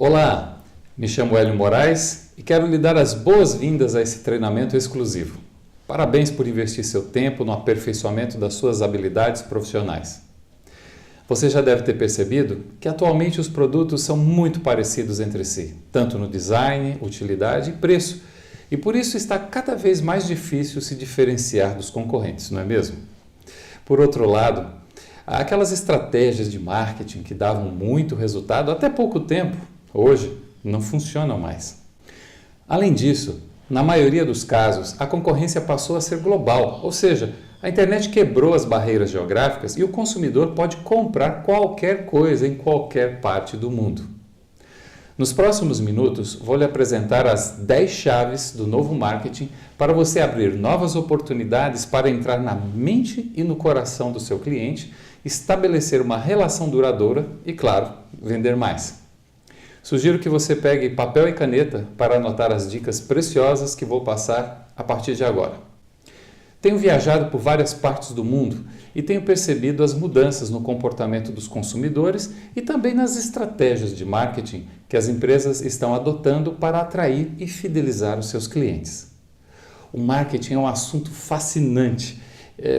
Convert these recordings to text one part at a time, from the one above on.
Olá, me chamo Hélio Moraes e quero lhe dar as boas-vindas a esse treinamento exclusivo. Parabéns por investir seu tempo no aperfeiçoamento das suas habilidades profissionais. Você já deve ter percebido que atualmente os produtos são muito parecidos entre si, tanto no design, utilidade e preço, e por isso está cada vez mais difícil se diferenciar dos concorrentes, não é mesmo? Por outro lado, aquelas estratégias de marketing que davam muito resultado até pouco tempo, hoje não funcionam mais. Além disso, na maioria dos casos, a concorrência passou a ser global, ou seja, a internet quebrou as barreiras geográficas e o consumidor pode comprar qualquer coisa em qualquer parte do mundo. Nos próximos minutos, vou lhe apresentar as 10 chaves do novo marketing para você abrir novas oportunidades para entrar na mente e no coração do seu cliente, estabelecer uma relação duradoura e, claro, vender mais. Sugiro que você pegue papel e caneta para anotar as dicas preciosas que vou passar a partir de agora. Tenho viajado por várias partes do mundo e tenho percebido as mudanças no comportamento dos consumidores e também nas estratégias de marketing que as empresas estão adotando para atrair e fidelizar os seus clientes. O marketing é um assunto fascinante,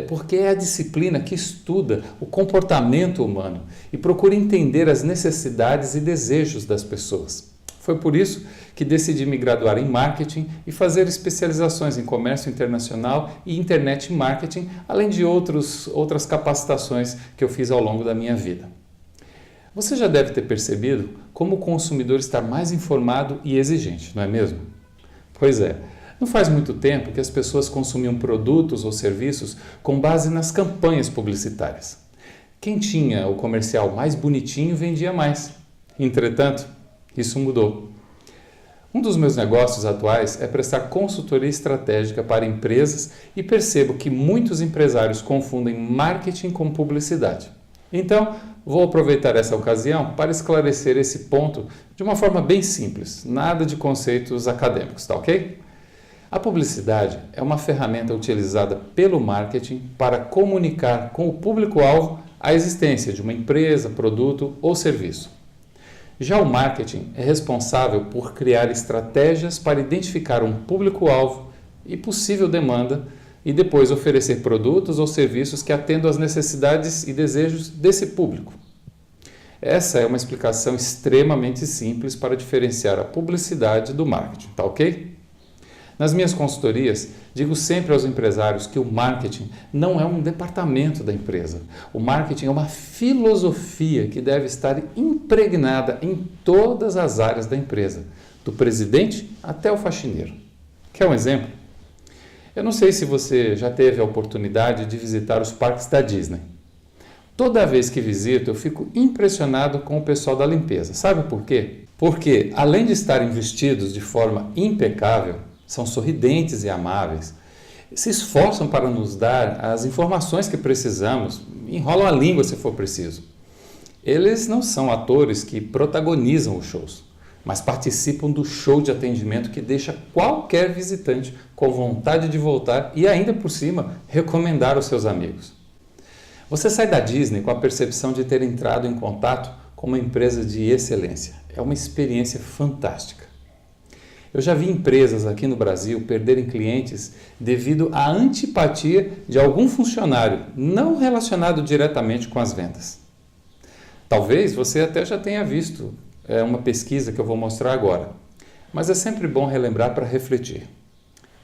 porque é a disciplina que estuda o comportamento humano e procura entender as necessidades e desejos das pessoas. Foi por isso que decidi me graduar em marketing e fazer especializações em comércio internacional e internet marketing, além de outras capacitações que eu fiz ao longo da minha vida. Você já deve ter percebido como o consumidor está mais informado e exigente, não é mesmo? Pois é. Não faz muito tempo que as pessoas consumiam produtos ou serviços com base nas campanhas publicitárias. Quem tinha o comercial mais bonitinho vendia mais. Entretanto, isso mudou. Um dos meus negócios atuais é prestar consultoria estratégica para empresas e percebo que muitos empresários confundem marketing com publicidade. Então, vou aproveitar essa ocasião para esclarecer esse ponto de uma forma bem simples, nada de conceitos acadêmicos, tá ok? A publicidade é uma ferramenta utilizada pelo marketing para comunicar com o público-alvo a existência de uma empresa, produto ou serviço. Já o marketing é responsável por criar estratégias para identificar um público-alvo e possível demanda e depois oferecer produtos ou serviços que atendam às necessidades e desejos desse público. Essa é uma explicação extremamente simples para diferenciar a publicidade do marketing, tá ok? Nas minhas consultorias, digo sempre aos empresários que o marketing não é um departamento da empresa. O marketing é uma filosofia que deve estar impregnada em todas as áreas da empresa, do presidente até o faxineiro. Quer um exemplo? Eu não sei se você já teve a oportunidade de visitar os parques da Disney. Toda vez que visito, eu fico impressionado com o pessoal da limpeza. Sabe por quê? Porque, além de estarem vestidos de forma impecável, são sorridentes e amáveis, se esforçam para nos dar as informações que precisamos, enrolam a língua se for preciso. Eles não são atores que protagonizam os shows, mas participam do show de atendimento que deixa qualquer visitante com vontade de voltar e ainda por cima recomendar aos seus amigos. Você sai da Disney com a percepção de ter entrado em contato com uma empresa de excelência. É uma experiência fantástica. Eu já vi empresas aqui no Brasil perderem clientes devido à antipatia de algum funcionário não relacionado diretamente com as vendas. Talvez você até já tenha visto uma pesquisa que eu vou mostrar agora, mas é sempre bom relembrar para refletir.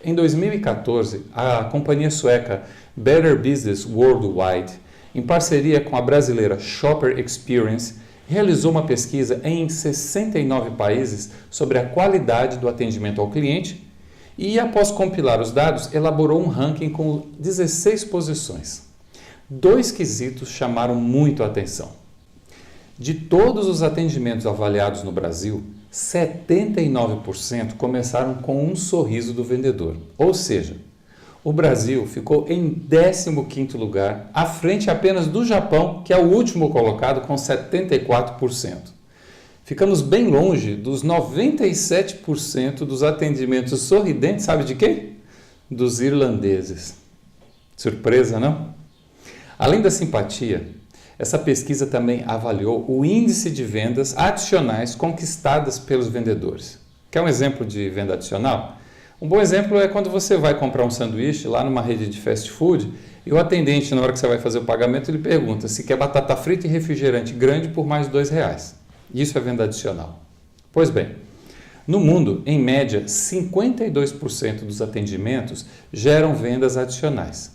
Em 2014, a companhia sueca Better Business Worldwide, em parceria com a brasileira Shopper Experience, realizou uma pesquisa em 69 países sobre a qualidade do atendimento ao cliente e, após compilar os dados, elaborou um ranking com 16 posições. 2 quesitos chamaram muito a atenção. De todos os atendimentos avaliados no Brasil, 79% começaram com um sorriso do vendedor, ou seja, o Brasil ficou em 15º lugar, à frente apenas do Japão, que é o último colocado com 74%. Ficamos bem longe dos 97% dos atendimentos sorridentes, sabe de quem? Dos irlandeses. Surpresa, não? Além da simpatia, Essa pesquisa também avaliou o índice de vendas adicionais conquistadas pelos vendedores. Quer um exemplo de venda adicional? Um bom exemplo é quando você vai comprar um sanduíche lá numa rede de fast food e o atendente, na hora que você vai fazer o pagamento, ele pergunta se quer batata frita e refrigerante grande por mais R$2. Isso é venda adicional. Pois bem, no mundo, em média, 52% dos atendimentos geram vendas adicionais.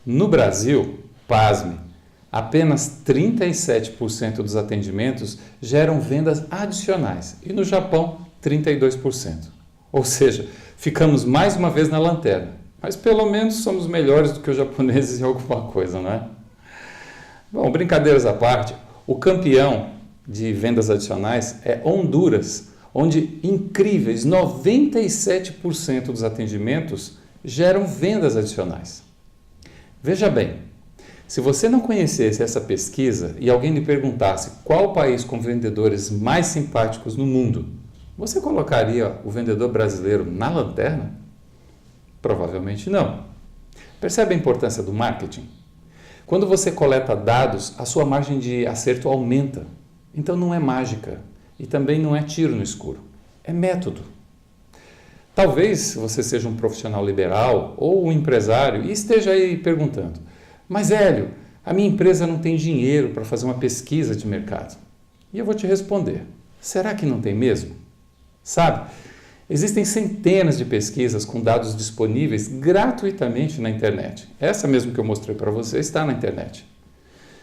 No Brasil, pasme, apenas 37% dos atendimentos geram vendas adicionais e no Japão, 32%. Ou seja, ficamos mais uma vez na lanterna, mas pelo menos somos melhores do que os japoneses em alguma coisa, não é? Bom, brincadeiras à parte, o campeão de vendas adicionais é Honduras, onde incríveis 97% dos atendimentos geram vendas adicionais. Veja bem, se você não conhecesse essa pesquisa e alguém lhe perguntasse qual o país com vendedores mais simpáticos no mundo, você colocaria o vendedor brasileiro na lanterna? Provavelmente não. Percebe a importância do marketing? Quando você coleta dados, a sua margem de acerto aumenta. Então não é mágica e também não é tiro no escuro. É método. Talvez você seja um profissional liberal ou um empresário e esteja aí perguntando: mas Hélio, a minha empresa não tem dinheiro para fazer uma pesquisa de mercado. E eu vou te responder: será que não tem mesmo? Sabe, existem centenas de pesquisas com dados disponíveis gratuitamente na internet. Essa mesmo que eu mostrei para você está na internet.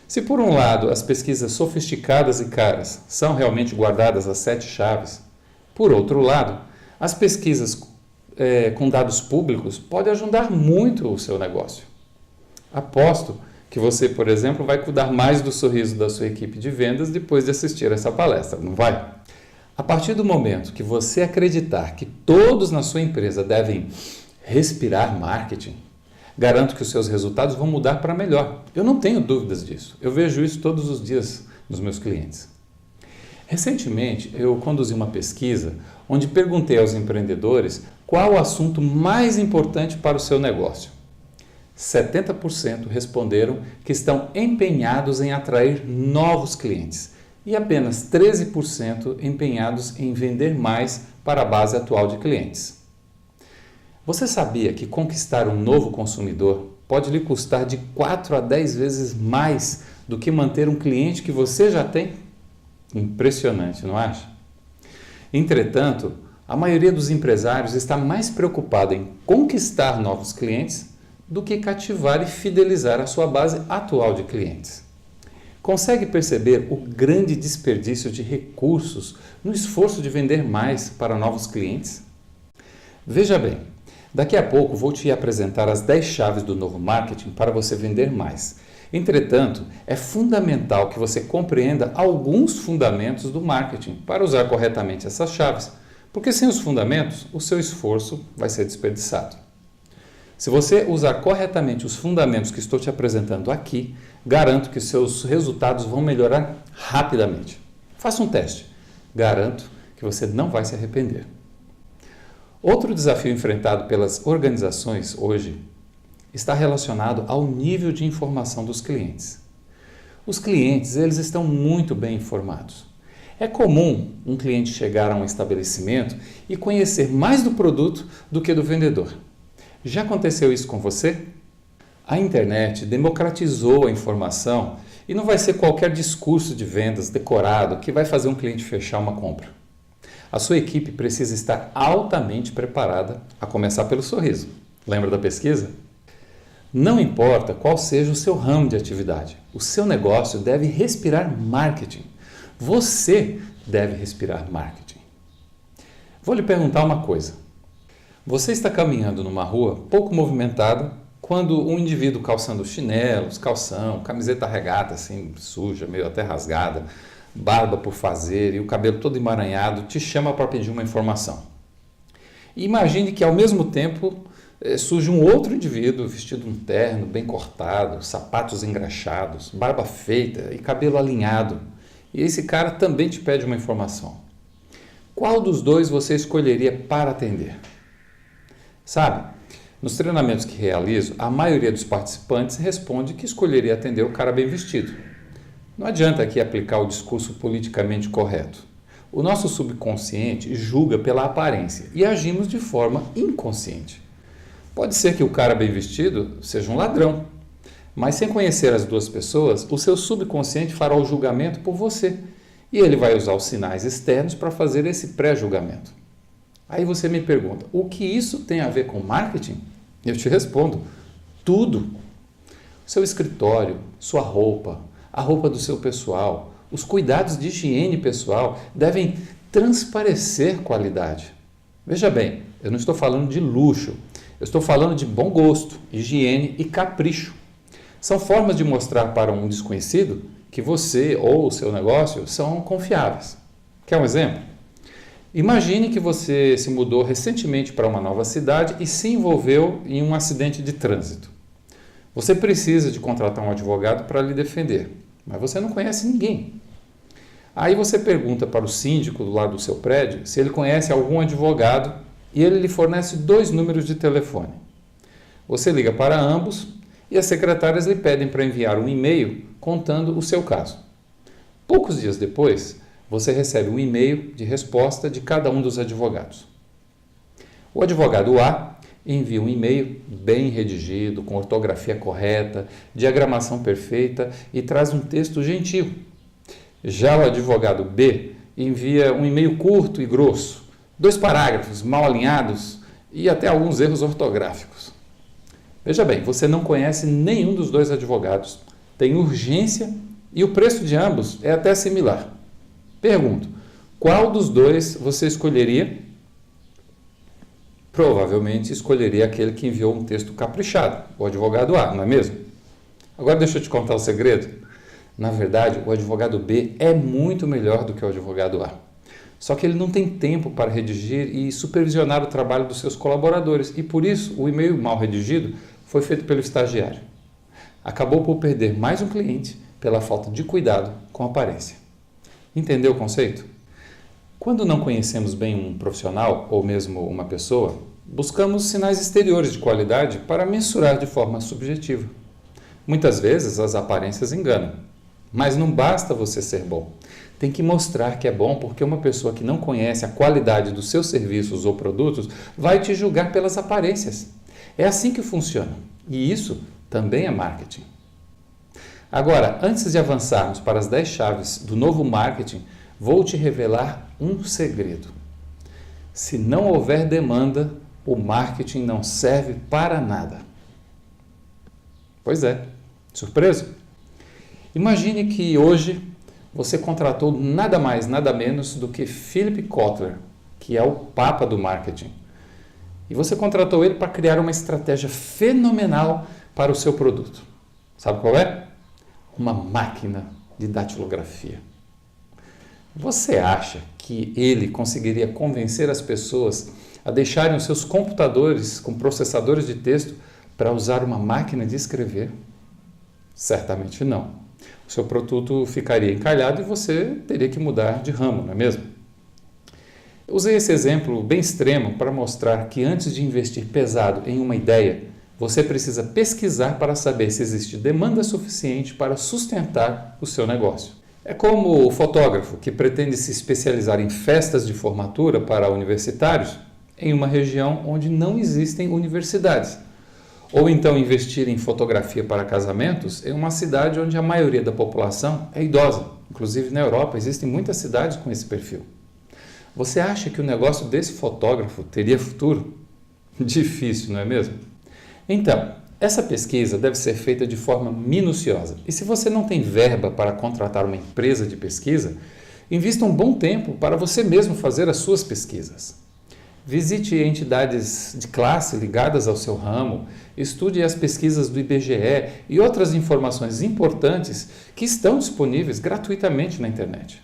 Se por um lado as pesquisas sofisticadas e caras são realmente guardadas às 7 chaves, por outro lado, as pesquisas com dados públicos podem ajudar muito o seu negócio. Aposto que você, por exemplo, vai cuidar mais do sorriso da sua equipe de vendas depois de assistir essa palestra, não vai? A partir do momento que você acreditar que todos na sua empresa devem respirar marketing, garanto que os seus resultados vão mudar para melhor. Eu não tenho dúvidas disso. Eu vejo isso todos os dias nos meus clientes. Recentemente, eu conduzi uma pesquisa onde perguntei aos empreendedores qual o assunto mais importante para o seu negócio. 70% responderam que estão empenhados em atrair novos clientes e apenas 13% empenhados em vender mais para a base atual de clientes. Você sabia que conquistar um novo consumidor pode lhe custar de 4 a 10 vezes mais do que manter um cliente que você já tem? Impressionante, não acha? Entretanto, a maioria dos empresários está mais preocupada em conquistar novos clientes do que cativar e fidelizar a sua base atual de clientes. Consegue perceber o grande desperdício de recursos no esforço de vender mais para novos clientes? Veja bem, daqui a pouco vou te apresentar as 10 chaves do novo marketing para você vender mais. Entretanto, é fundamental que você compreenda alguns fundamentos do marketing para usar corretamente essas chaves, porque sem os fundamentos, o seu esforço vai ser desperdiçado. Se você usar corretamente os fundamentos que estou te apresentando aqui, garanto que seus resultados vão melhorar rapidamente. Faça um teste. Garanto que você não vai se arrepender. Outro desafio enfrentado pelas organizações hoje está relacionado ao nível de informação dos clientes. Os clientes, eles estão muito bem informados. É comum um cliente chegar a um estabelecimento e conhecer mais do produto do que do vendedor. Já aconteceu isso com você? A internet democratizou a informação e não vai ser qualquer discurso de vendas decorado que vai fazer um cliente fechar uma compra. A sua equipe precisa estar altamente preparada, a começar pelo sorriso. Lembra da pesquisa? Não importa qual seja o seu ramo de atividade, o seu negócio deve respirar marketing. Você deve respirar marketing. Vou lhe perguntar uma coisa. Você está caminhando numa rua pouco movimentada quando um indivíduo calçando chinelos, calção, camiseta regata assim suja, meio até rasgada, barba por fazer e o cabelo todo emaranhado te chama para pedir uma informação. E imagine que ao mesmo tempo surge um outro indivíduo vestido um terno bem cortado, sapatos engraxados, barba feita e cabelo alinhado. E esse cara também te pede uma informação. Qual dos dois você escolheria para atender? Sabe, nos treinamentos que realizo, a maioria dos participantes responde que escolheria atender o cara bem vestido. Não adianta aqui aplicar o discurso politicamente correto. O nosso subconsciente julga pela aparência e agimos de forma inconsciente. Pode ser que o cara bem vestido seja um ladrão, mas sem conhecer as duas pessoas, o seu subconsciente fará o julgamento por você e ele vai usar os sinais externos para fazer esse pré-julgamento. Aí você me pergunta, o que isso tem a ver com marketing? Eu te respondo, tudo. Seu escritório, sua roupa, a roupa do seu pessoal, os cuidados de higiene pessoal devem transparecer qualidade. Veja bem, eu não estou falando de luxo, eu estou falando de bom gosto, higiene e capricho. São formas de mostrar para um desconhecido que você ou o seu negócio são confiáveis. Quer um exemplo? Imagine que você se mudou recentemente para uma nova cidade e se envolveu em um acidente de trânsito. Você precisa de contratar um advogado para lhe defender, mas você não conhece ninguém. Aí você pergunta para o síndico do lado do seu prédio se ele conhece algum advogado e ele lhe fornece 2 números de telefone. Você liga para ambos e as secretárias lhe pedem para enviar um e-mail contando o seu caso. Poucos dias depois, você recebe um e-mail de resposta de cada um dos advogados. O advogado A envia um e-mail bem redigido, com ortografia correta, diagramação perfeita e traz um texto gentil. Já o advogado B envia um e-mail curto e grosso, 2 parágrafos mal alinhados e até alguns erros ortográficos. Veja bem, você não conhece nenhum dos 2 advogados, tem urgência e o preço de ambos é até similar. Pergunto, qual dos 2 você escolheria? Provavelmente escolheria aquele que enviou um texto caprichado, o advogado A, não é mesmo? Agora deixa eu te contar o segredo. Na verdade, o advogado B é muito melhor do que o advogado A. Só que ele não tem tempo para redigir e supervisionar o trabalho dos seus colaboradores e por isso o e-mail mal redigido foi feito pelo estagiário. Acabou por perder mais um cliente pela falta de cuidado com a aparência. Entendeu o conceito? Quando não conhecemos bem um profissional ou mesmo uma pessoa, buscamos sinais exteriores de qualidade para mensurar de forma subjetiva. Muitas vezes as aparências enganam, mas não basta você ser bom. Tem que mostrar que é bom porque uma pessoa que não conhece a qualidade dos seus serviços ou produtos vai te julgar pelas aparências. É assim que funciona e isso também é marketing. Agora, antes de avançarmos para as 10 chaves do novo marketing, vou te revelar um segredo. Se não houver demanda, o marketing não serve para nada. Pois é, surpreso? Imagine que hoje você contratou nada mais, nada menos do que Philip Kotler, que é o papa do marketing. E você contratou ele para criar uma estratégia fenomenal para o seu produto. Sabe qual é? Uma máquina de datilografia. Você acha que ele conseguiria convencer as pessoas a deixarem os seus computadores com processadores de texto para usar uma máquina de escrever? Certamente não. O seu produto ficaria encalhado e você teria que mudar de ramo, não é mesmo? Eu usei esse exemplo bem extremo para mostrar que antes de investir pesado em uma ideia, você precisa pesquisar para saber se existe demanda suficiente para sustentar o seu negócio. É como o fotógrafo que pretende se especializar em festas de formatura para universitários em uma região onde não existem universidades. Ou então investir em fotografia para casamentos em uma cidade onde a maioria da população é idosa. Inclusive na Europa existem muitas cidades com esse perfil. Você acha que o negócio desse fotógrafo teria futuro? Difícil, não é mesmo? Então, essa pesquisa deve ser feita de forma minuciosa. E se você não tem verba para contratar uma empresa de pesquisa, invista um bom tempo para você mesmo fazer as suas pesquisas. Visite entidades de classe ligadas ao seu ramo, estude as pesquisas do IBGE e outras informações importantes que estão disponíveis gratuitamente na internet.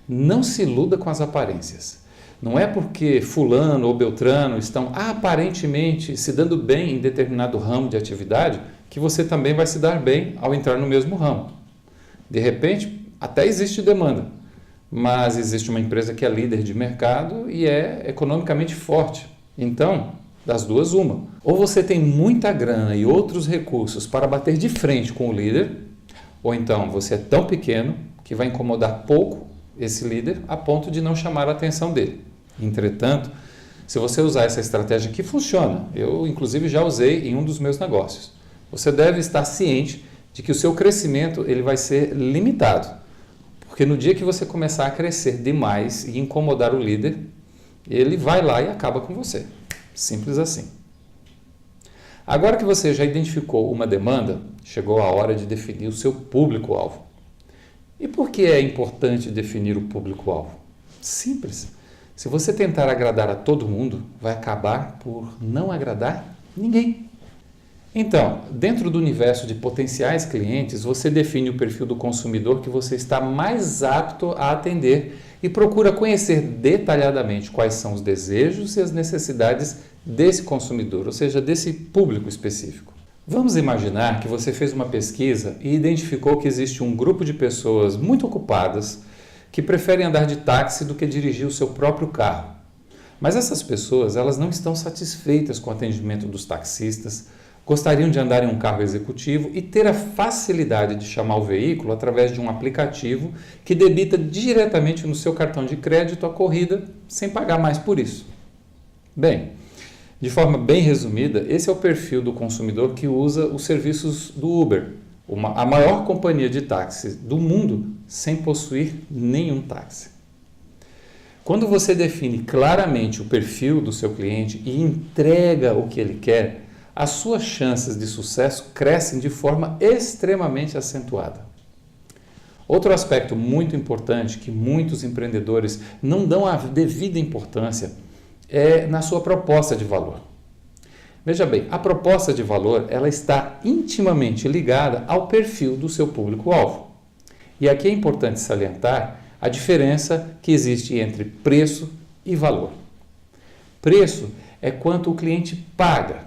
Não se iluda com as aparências. Não é porque fulano ou beltrano estão aparentemente se dando bem em determinado ramo de atividade que você também vai se dar bem ao entrar no mesmo ramo. De repente, até existe demanda, mas existe uma empresa que é líder de mercado e é economicamente forte. Então, das duas, uma. Ou você tem muita grana e outros recursos para bater de frente com o líder, Ou então você é tão pequeno que vai incomodar pouco esse líder a ponto de não chamar a atenção dele. Entretanto, se você usar essa estratégia que funciona, eu inclusive já usei em um dos meus negócios, você deve estar ciente de que o seu crescimento ele vai ser limitado. Porque no dia que você começar a crescer demais e incomodar o líder, ele vai lá e acaba com você. Simples assim. Agora que você já identificou uma demanda, chegou a hora de definir o seu público-alvo. E por que é importante definir o público-alvo? Simples. Se você tentar agradar a todo mundo, vai acabar por não agradar ninguém. Então, dentro do universo de potenciais clientes, você define o perfil do consumidor que você está mais apto a atender e procura conhecer detalhadamente quais são os desejos e as necessidades desse consumidor, ou seja, desse público específico. Vamos imaginar que você fez uma pesquisa e identificou que existe um grupo de pessoas muito ocupadas que preferem andar de táxi do que dirigir o seu próprio carro. Mas essas pessoas, elas não estão satisfeitas com o atendimento dos taxistas, gostariam de andar em um carro executivo e ter a facilidade de chamar o veículo através de um aplicativo que debita diretamente no seu cartão de crédito a corrida sem pagar mais por isso. Bem, de forma bem resumida, esse é o perfil do consumidor que usa os serviços do Uber, a maior companhia de táxis do mundo sem possuir nenhum táxi. Quando você define claramente o perfil do seu cliente e entrega o que ele quer, as suas chances de sucesso crescem de forma extremamente acentuada. Outro aspecto muito importante que muitos empreendedores não dão a devida importância é na sua proposta de valor. Veja bem, a proposta de valor ela está intimamente ligada ao perfil do seu público-alvo. E aqui é importante salientar a diferença que existe entre preço e valor. Preço é quanto o cliente paga,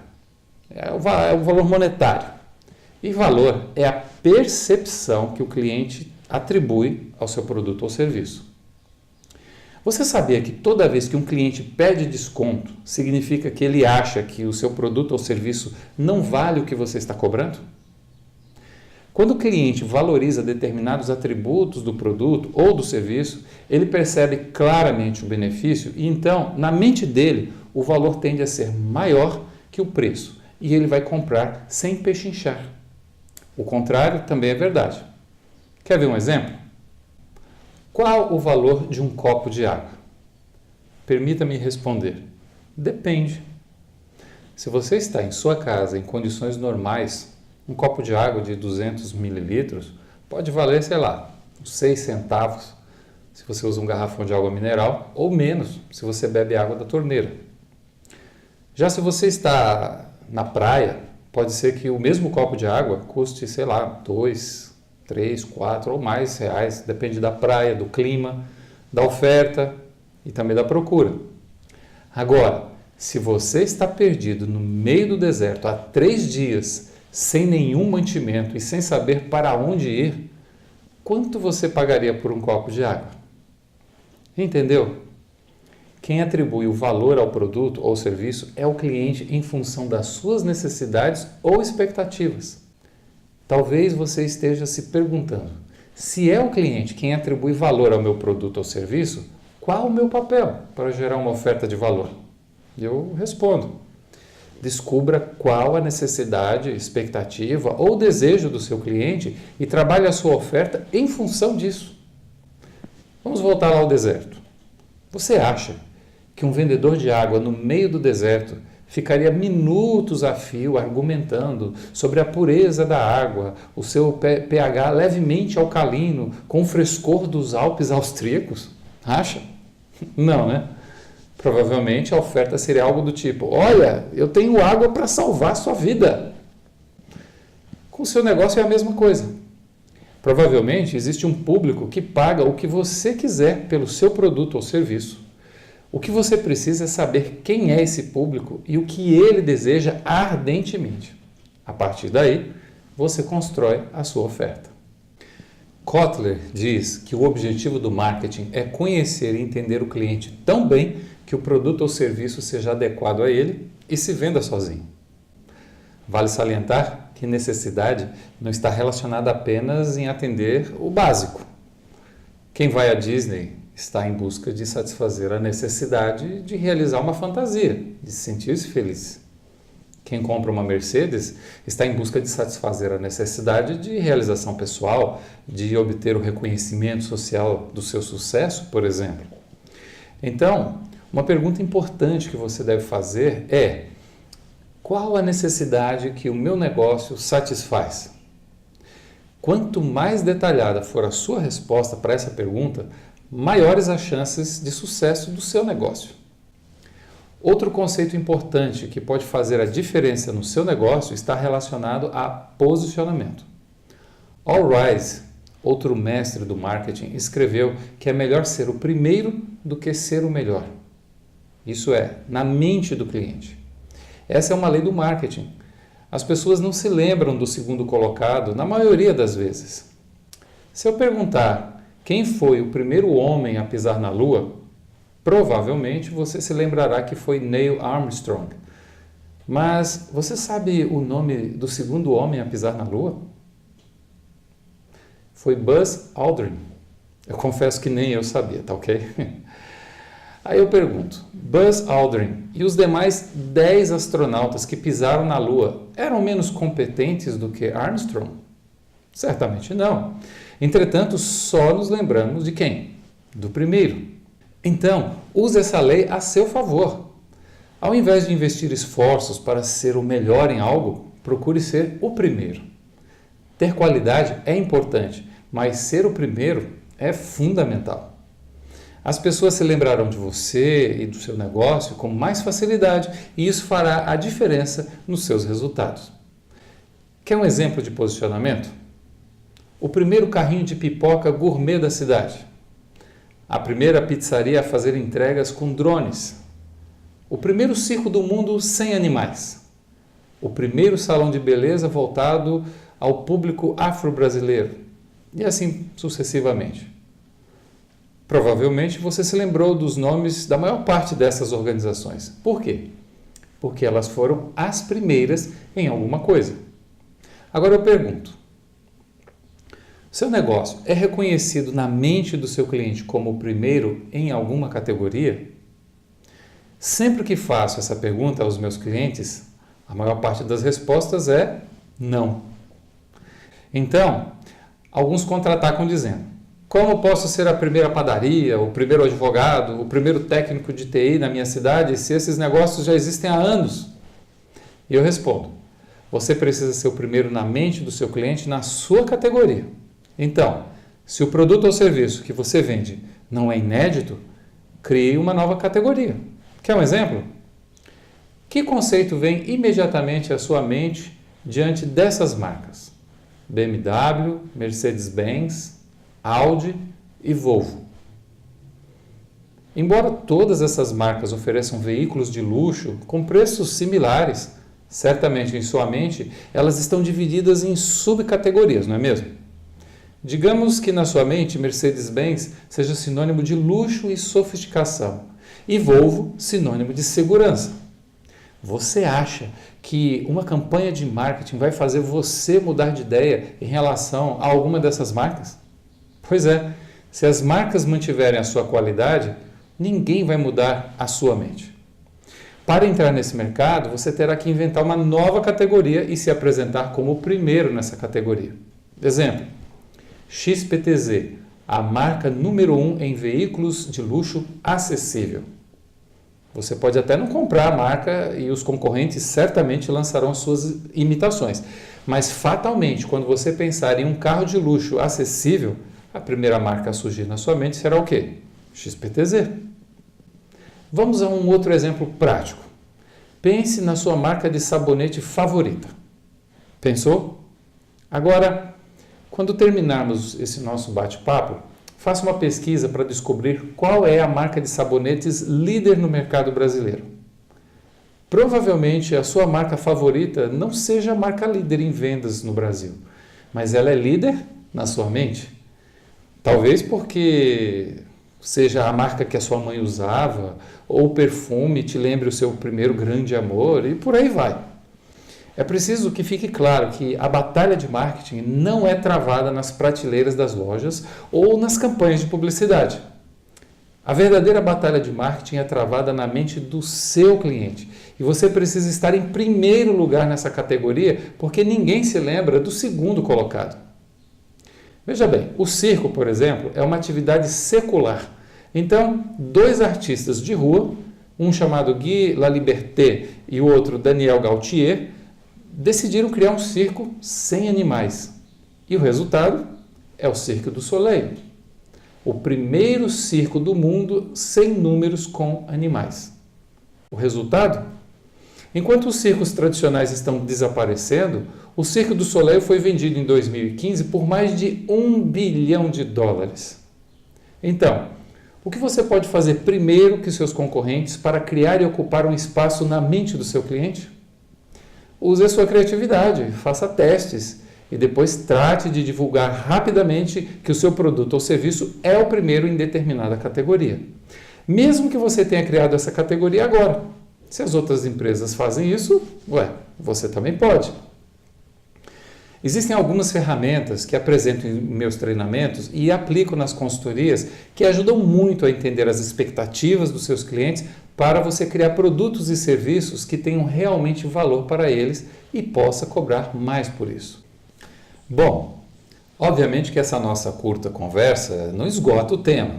é o valor monetário. E valor é a percepção que o cliente atribui ao seu produto ou serviço. Você sabia que toda vez que um cliente pede desconto, significa que ele acha que o seu produto ou serviço não vale o que você está cobrando? Quando o cliente valoriza determinados atributos do produto ou do serviço, ele percebe claramente o benefício e então, na mente dele, o valor tende a ser maior que o preço e ele vai comprar sem pechinchar. O contrário também é verdade. Quer ver um exemplo? Qual o valor de um copo de água? Permita-me responder. Depende. Se você está em sua casa em condições normais, um copo de água de 200 mililitros pode valer, sei lá, 6 centavos se você usa um garrafão de água mineral ou menos se você bebe água da torneira. Já se você está na praia, pode ser que o mesmo copo de água custe, sei lá, 2, 3, 4 ou mais reais, depende da praia, do clima, da oferta e também da procura. Agora, se você está perdido no meio do deserto há 3 dias, sem nenhum mantimento e sem saber para onde ir, quanto você pagaria por um copo de água? Entendeu? Quem atribui o valor ao produto ou serviço é o cliente em função das suas necessidades ou expectativas. Talvez você esteja se perguntando, se é o cliente quem atribui valor ao meu produto ou serviço, qual o meu papel para gerar uma oferta de valor? Eu respondo, descubra qual a necessidade, expectativa ou desejo do seu cliente e trabalhe a sua oferta em função disso. Vamos voltar lá ao deserto. Você acha que um vendedor de água no meio do deserto ficaria minutos a fio argumentando sobre a pureza da água, o seu pH levemente alcalino, com o frescor dos Alpes austríacos? Acha? Não, né? Provavelmente a oferta seria algo do tipo, olha, eu tenho água para salvar a sua vida. Com o seu negócio é a mesma coisa. Provavelmente existe um público que paga o que você quiser pelo seu produto ou serviço. O que você precisa é saber quem é esse público e o que ele deseja ardentemente. A partir daí, você constrói a sua oferta. Kotler diz que o objetivo do marketing é conhecer e entender o cliente tão bem que o produto ou serviço seja adequado a ele e se venda sozinho. Vale salientar que que necessidade não está relacionada apenas em atender o básico. Quem vai à Disney está em busca de satisfazer a necessidade de realizar uma fantasia, de sentir-se feliz. Quem compra uma Mercedes está em busca de satisfazer a necessidade de realização pessoal, de obter o reconhecimento social do seu sucesso, por exemplo. Então, uma pergunta importante que você deve fazer é: qual a necessidade que o meu negócio satisfaz? Quanto mais detalhada for a sua resposta para essa pergunta, maiores as chances de sucesso do seu negócio. Outro conceito importante que pode fazer a diferença no seu negócio está relacionado a posicionamento. Al Ries, outro mestre do marketing, escreveu que é melhor ser o primeiro do que ser o melhor. Isso é, na mente do cliente. Essa é uma lei do marketing. As pessoas não se lembram do segundo colocado na maioria das vezes. Se eu perguntar quem foi o primeiro homem a pisar na Lua, provavelmente você se lembrará que foi Neil Armstrong. Mas você sabe o nome do segundo homem a pisar na Lua? Foi Buzz Aldrin. Eu confesso que nem eu sabia, tá ok? Aí eu pergunto, Buzz Aldrin e os demais 10 astronautas que pisaram na Lua eram menos competentes do que Armstrong? Certamente não. Entretanto, só nos lembramos de quem? Do primeiro. Então, use essa lei a seu favor. Ao invés de investir esforços para ser o melhor em algo, procure ser o primeiro. Ter qualidade é importante, mas ser o primeiro é fundamental. As pessoas se lembrarão de você e do seu negócio com mais facilidade e isso fará a diferença nos seus resultados. Quer um exemplo de posicionamento? O primeiro carrinho de pipoca gourmet da cidade. A primeira pizzaria a fazer entregas com drones. O primeiro circo do mundo sem animais. O primeiro salão de beleza voltado ao público afro-brasileiro. E assim sucessivamente. Provavelmente você se lembrou dos nomes da maior parte dessas organizações. Por quê? Porque elas foram as primeiras em alguma coisa. Agora eu pergunto, seu negócio é reconhecido na mente do seu cliente como o primeiro em alguma categoria? Sempre que faço essa pergunta aos meus clientes, a maior parte das respostas é não. Então, alguns contra-atacam dizendo: como posso ser a primeira padaria, o primeiro advogado, o primeiro técnico de TI na minha cidade se esses negócios já existem há anos? E eu respondo: você precisa ser o primeiro na mente do seu cliente na sua categoria. Então, se o produto ou serviço que você vende não é inédito, crie uma nova categoria. Quer um exemplo? Que conceito vem imediatamente à sua mente diante dessas marcas? BMW, Mercedes-Benz, Audi e Volvo. Embora todas essas marcas ofereçam veículos de luxo com preços similares, certamente em sua mente elas estão divididas em subcategorias, não é mesmo? Digamos que na sua mente Mercedes-Benz seja sinônimo de luxo e sofisticação e Volvo sinônimo de segurança. Você acha que uma campanha de marketing vai fazer você mudar de ideia em relação a alguma dessas marcas? Pois é, se as marcas mantiverem a sua qualidade, ninguém vai mudar a sua mente. Para entrar nesse mercado, você terá que inventar uma nova categoria e se apresentar como o primeiro nessa categoria. Exemplo: XPTZ, a marca número 1 em veículos de luxo acessível. Você pode até não comprar a marca e os concorrentes certamente lançarão suas imitações, mas fatalmente, quando você pensar em um carro de luxo acessível, a primeira marca a surgir na sua mente será o quê? XPTZ. Vamos a um outro exemplo prático. Pense na sua marca de sabonete favorita. Pensou? Agora, quando terminarmos esse nosso bate-papo, faça uma pesquisa para descobrir qual é a marca de sabonetes líder no mercado brasileiro. Provavelmente a sua marca favorita não seja a marca líder em vendas no Brasil, mas ela é líder na sua mente. Talvez porque seja a marca que a sua mãe usava, ou o perfume te lembre o seu primeiro grande amor, e por aí vai. É preciso que fique claro que a batalha de marketing não é travada nas prateleiras das lojas ou nas campanhas de publicidade. A verdadeira batalha de marketing é travada na mente do seu cliente. E você precisa estar em primeiro lugar nessa categoria, porque ninguém se lembra do segundo colocado. Veja bem, o circo, por exemplo, é uma atividade secular. Então, dois artistas de rua, um chamado Guy Laliberté e o outro Daniel Gaultier, decidiram criar um circo sem animais. E o resultado é o Cirque du Soleil, o primeiro circo do mundo sem números com animais. O resultado? Enquanto os circos tradicionais estão desaparecendo, o Cirque du Soleil foi vendido em 2015 por mais de US$ 1 bilhão. Então, o que você pode fazer primeiro que seus concorrentes para criar e ocupar um espaço na mente do seu cliente? Use a sua criatividade, faça testes e depois trate de divulgar rapidamente que o seu produto ou serviço é o primeiro em determinada categoria. Mesmo que você tenha criado essa categoria agora. Se as outras empresas fazem isso, você também pode. Existem algumas ferramentas que apresento em meus treinamentos e aplico nas consultorias que ajudam muito a entender as expectativas dos seus clientes para você criar produtos e serviços que tenham realmente valor para eles e possa cobrar mais por isso. Bom, obviamente que essa nossa curta conversa não esgota o tema,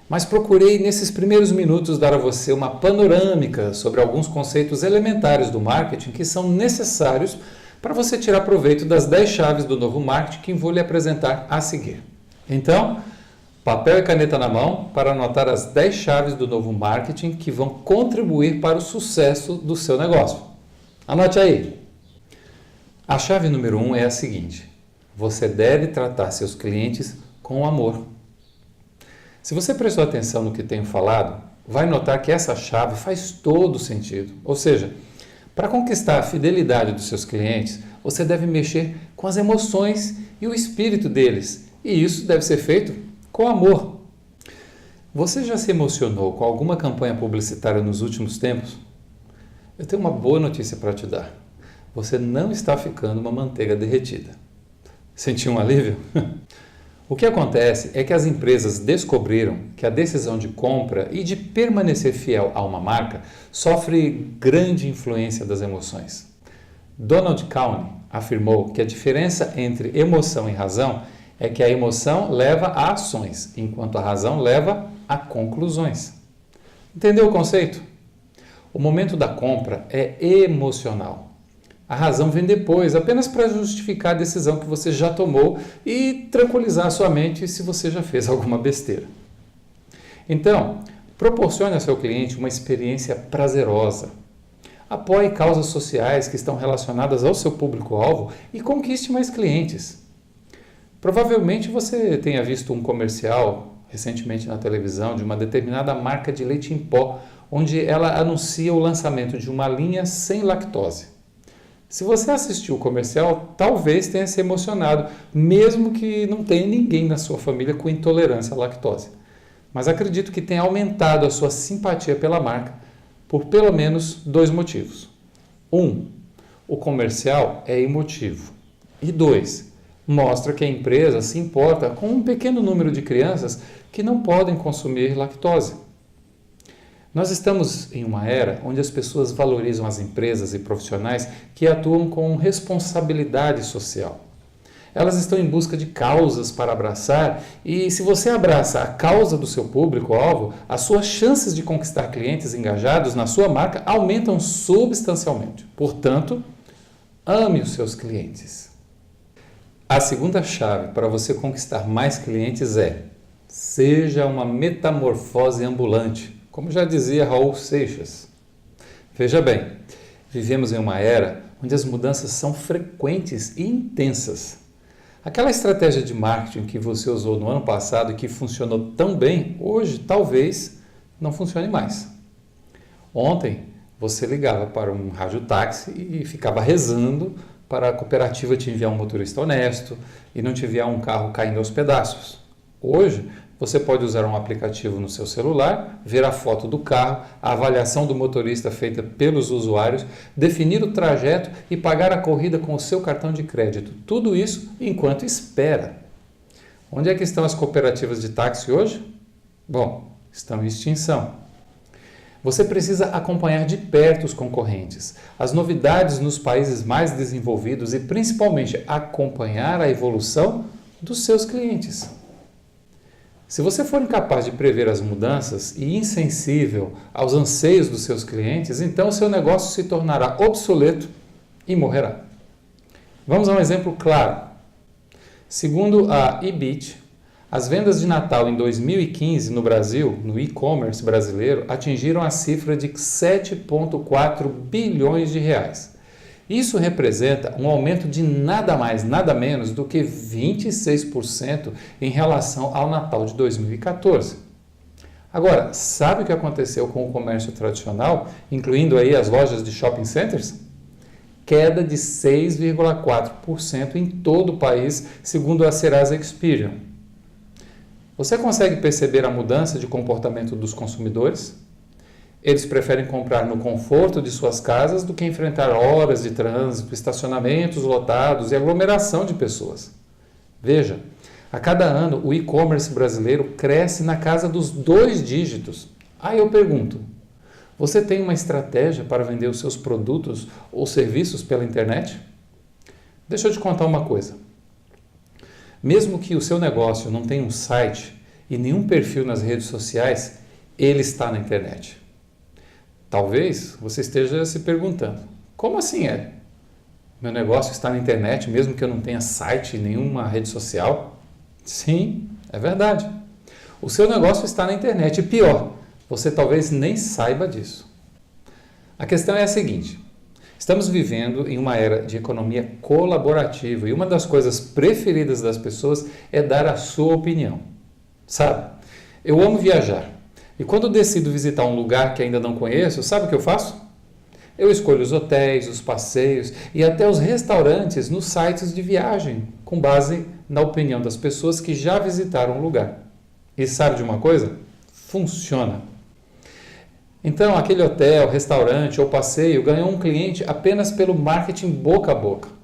mas procurei nesses primeiros minutos dar a você uma panorâmica sobre alguns conceitos elementares do marketing que são necessários para você tirar proveito das 10 chaves do novo marketing que vou lhe apresentar a seguir. Então, papel e caneta na mão para anotar as 10 chaves do novo marketing que vão contribuir para o sucesso do seu negócio. Anote aí! A chave número 1 é a seguinte: você deve tratar seus clientes com amor. Se você prestou atenção no que tenho falado, vai notar que essa chave faz todo sentido. Ou seja, para conquistar a fidelidade dos seus clientes, você deve mexer com as emoções e o espírito deles. E isso deve ser feito com amor. Você já se emocionou com alguma campanha publicitária nos últimos tempos? Eu tenho uma boa notícia para te dar. Você não está ficando uma manteiga derretida. Sentiu um alívio? O que acontece é que as empresas descobriram que a decisão de compra e de permanecer fiel a uma marca sofre grande influência das emoções. Donald Knuth afirmou que a diferença entre emoção e razão é que a emoção leva a ações, enquanto a razão leva a conclusões. Entendeu o conceito? O momento da compra é emocional. A razão vem depois, apenas para justificar a decisão que você já tomou e tranquilizar a sua mente se você já fez alguma besteira. Então, proporcione ao seu cliente uma experiência prazerosa. Apoie causas sociais que estão relacionadas ao seu público-alvo e conquiste mais clientes. Provavelmente você tenha visto um comercial recentemente na televisão de uma determinada marca de leite em pó, onde ela anuncia o lançamento de uma linha sem lactose. Se você assistiu o comercial, talvez tenha se emocionado, mesmo que não tenha ninguém na sua família com intolerância à lactose. Mas acredito que tenha aumentado a sua simpatia pela marca por pelo menos 2 motivos. 1, o comercial é emotivo. E 2, mostra que a empresa se importa com um pequeno número de crianças que não podem consumir lactose. Nós estamos em uma era onde as pessoas valorizam as empresas e profissionais que atuam com responsabilidade social. Elas estão em busca de causas para abraçar e, se você abraça a causa do seu público-alvo, as suas chances de conquistar clientes engajados na sua marca aumentam substancialmente. Portanto, ame os seus clientes. A segunda chave para você conquistar mais clientes é: seja uma metamorfose ambulante. Como já dizia Raul Seixas. Veja bem, vivemos em uma era onde as mudanças são frequentes e intensas. Aquela estratégia de marketing que você usou no ano passado e que funcionou tão bem, hoje talvez não funcione mais. Ontem você ligava para um radiotáxi e ficava rezando para a cooperativa te enviar um motorista honesto e não te enviar um carro caindo aos pedaços. Hoje, Você pode usar um aplicativo no seu celular, ver a foto do carro, a avaliação do motorista feita pelos usuários, definir o trajeto e pagar a corrida com o seu cartão de crédito. Tudo isso enquanto espera. Onde é que estão as cooperativas de táxi hoje? Bom, estão em extinção. Você precisa acompanhar de perto os concorrentes, as novidades nos países mais desenvolvidos e principalmente acompanhar a evolução dos seus clientes. Se você for incapaz de prever as mudanças e insensível aos anseios dos seus clientes, então seu negócio se tornará obsoleto e morrerá. Vamos a um exemplo claro. Segundo a Ebit, as vendas de Natal em 2015 no Brasil, no e-commerce brasileiro, atingiram a cifra de 7,4 bilhões de reais. Isso representa um aumento de nada mais, nada menos do que 26% em relação ao Natal de 2014. Agora, sabe o que aconteceu com o comércio tradicional, incluindo aí as lojas de shopping centers? Queda de 6,4% em todo o país, segundo a Serasa Experian. Você consegue perceber a mudança de comportamento dos consumidores? Eles preferem comprar no conforto de suas casas do que enfrentar horas de trânsito, estacionamentos lotados e aglomeração de pessoas. Veja, a cada ano o e-commerce brasileiro cresce na casa dos 2 dígitos. Aí eu pergunto, você tem uma estratégia para vender os seus produtos ou serviços pela internet? Deixa eu te contar uma coisa. Mesmo que o seu negócio não tenha um site e nenhum perfil nas redes sociais, ele está na internet. Talvez você esteja se perguntando, como assim é? Meu negócio está na internet mesmo que eu não tenha site e nenhuma rede social? Sim, é verdade. O seu negócio está na internet e pior, você talvez nem saiba disso. A questão é a seguinte, estamos vivendo em uma era de economia colaborativa e uma das coisas preferidas das pessoas é dar a sua opinião. Sabe, eu amo viajar. E quando decido visitar um lugar que ainda não conheço, sabe o que eu faço? Eu escolho os hotéis, os passeios e até os restaurantes nos sites de viagem, com base na opinião das pessoas que já visitaram o lugar. E sabe de uma coisa? Funciona. Então, aquele hotel, restaurante ou passeio ganhou um cliente apenas pelo marketing boca a boca.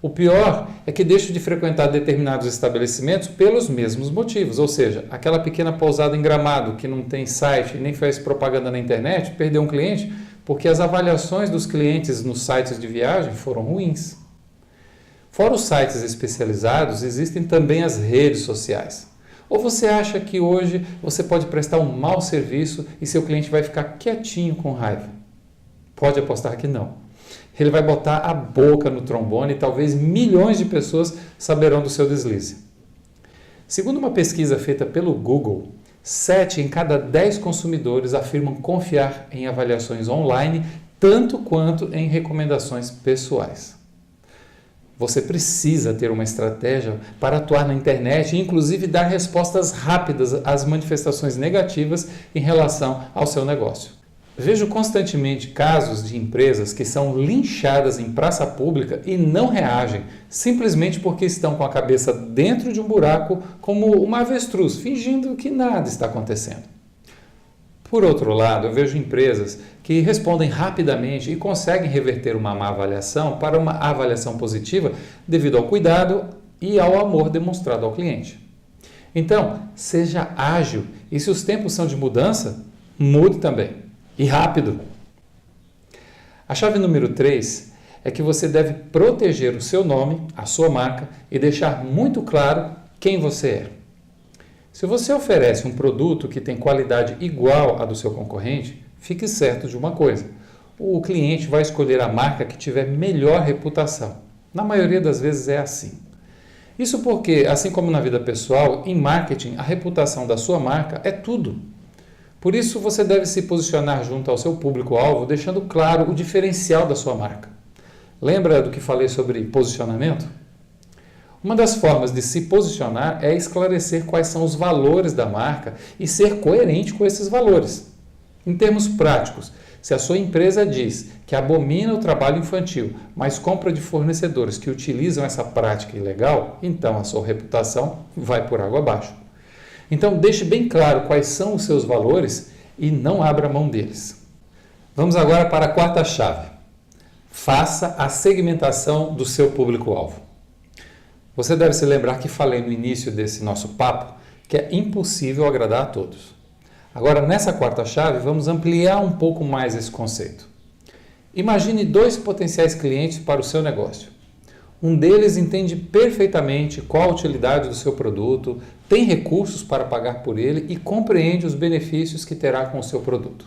O pior é que deixo de frequentar determinados estabelecimentos pelos mesmos motivos, ou seja, aquela pequena pousada em Gramado que não tem site e nem faz propaganda na internet, perdeu um cliente porque as avaliações dos clientes nos sites de viagem foram ruins. Fora os sites especializados, existem também as redes sociais. Ou você acha que hoje você pode prestar um mau serviço e seu cliente vai ficar quietinho com raiva? Pode apostar que não. Ele vai botar a boca no trombone e talvez milhões de pessoas saberão do seu deslize. Segundo uma pesquisa feita pelo Google, 7 em cada 10 consumidores afirmam confiar em avaliações online tanto quanto em recomendações pessoais. Você precisa ter uma estratégia para atuar na internet e inclusive dar respostas rápidas às manifestações negativas em relação ao seu negócio. Vejo constantemente casos de empresas que são linchadas em praça pública e não reagem, simplesmente porque estão com a cabeça dentro de um buraco como uma avestruz, fingindo que nada está acontecendo. Por outro lado, eu vejo empresas que respondem rapidamente e conseguem reverter uma má avaliação para uma avaliação positiva devido ao cuidado e ao amor demonstrado ao cliente. Então, seja ágil e se os tempos são de mudança, mude também. E rápido. A chave número 3 é que você deve proteger o seu nome, a sua marca e deixar muito claro quem você é. Se você oferece um produto que tem qualidade igual à do seu concorrente, fique certo de uma coisa: o cliente vai escolher a marca que tiver melhor reputação. Na maioria das vezes é assim. Isso porque, assim como na vida pessoal, em marketing, a reputação da sua marca é tudo. Por isso, você deve se posicionar junto ao seu público-alvo, deixando claro o diferencial da sua marca. Lembra do que falei sobre posicionamento? Uma das formas de se posicionar é esclarecer quais são os valores da marca e ser coerente com esses valores. Em termos práticos, se a sua empresa diz que abomina o trabalho infantil, mas compra de fornecedores que utilizam essa prática ilegal, então a sua reputação vai por água abaixo. Então deixe bem claro quais são os seus valores e não abra mão deles. Vamos agora para a quarta chave. Faça a segmentação do seu público-alvo. Você deve se lembrar que falei no início desse nosso papo que é impossível agradar a todos. Agora, nessa quarta chave, vamos ampliar um pouco mais esse conceito. Imagine 2 potenciais clientes para o seu negócio. Um deles entende perfeitamente qual a utilidade do seu produto, tem recursos para pagar por ele e compreende os benefícios que terá com o seu produto.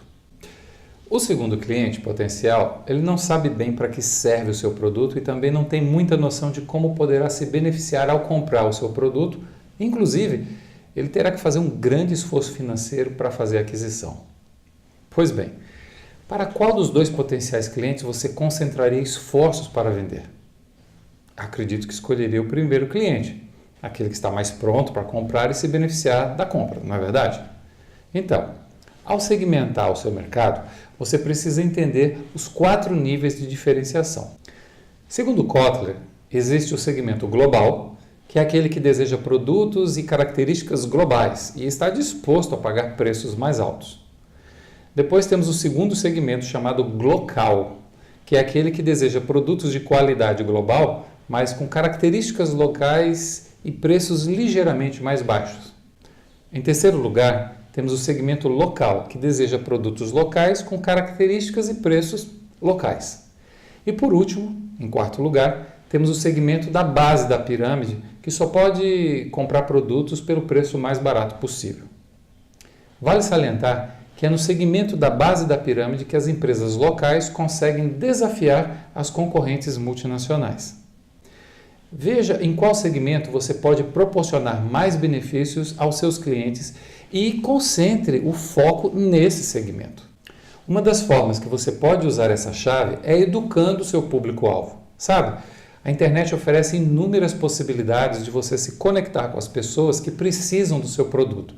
O segundo cliente potencial, ele não sabe bem para que serve o seu produto e também não tem muita noção de como poderá se beneficiar ao comprar o seu produto. Inclusive, ele terá que fazer um grande esforço financeiro para fazer a aquisição. Pois bem, para qual dos 2 potenciais clientes você concentraria esforços para vender? Acredito que escolheria o primeiro cliente, aquele que está mais pronto para comprar e se beneficiar da compra, não é verdade? Então, ao segmentar o seu mercado, você precisa entender os 4 níveis de diferenciação. Segundo Kotler, existe o segmento global, que é aquele que deseja produtos e características globais e está disposto a pagar preços mais altos. Depois temos o segundo segmento chamado glocal, que é aquele que deseja produtos de qualidade global, mas com características locais e preços ligeiramente mais baixos. Em terceiro lugar, temos o segmento local, que deseja produtos locais com características e preços locais. E por último, em quarto lugar, temos o segmento da base da pirâmide, que só pode comprar produtos pelo preço mais barato possível. Vale salientar que é no segmento da base da pirâmide que as empresas locais conseguem desafiar as concorrentes multinacionais. Veja em qual segmento você pode proporcionar mais benefícios aos seus clientes e concentre o foco nesse segmento. Uma das formas que você pode usar essa chave é educando o seu público-alvo. Sabe, a internet oferece inúmeras possibilidades de você se conectar com as pessoas que precisam do seu produto.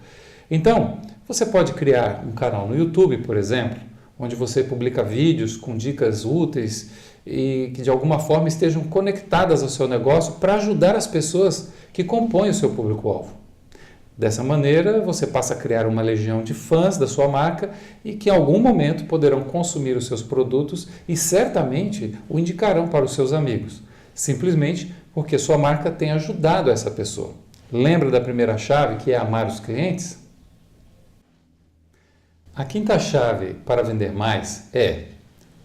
Então, você pode criar um canal no YouTube, por exemplo, onde você publica vídeos com dicas úteis e que de alguma forma estejam conectadas ao seu negócio para ajudar as pessoas que compõem o seu público-alvo. Dessa maneira, você passa a criar uma legião de fãs da sua marca e que em algum momento poderão consumir os seus produtos e certamente o indicarão para os seus amigos, simplesmente porque sua marca tem ajudado essa pessoa. Lembra da primeira chave, que é amar os clientes? A quinta chave para vender mais é: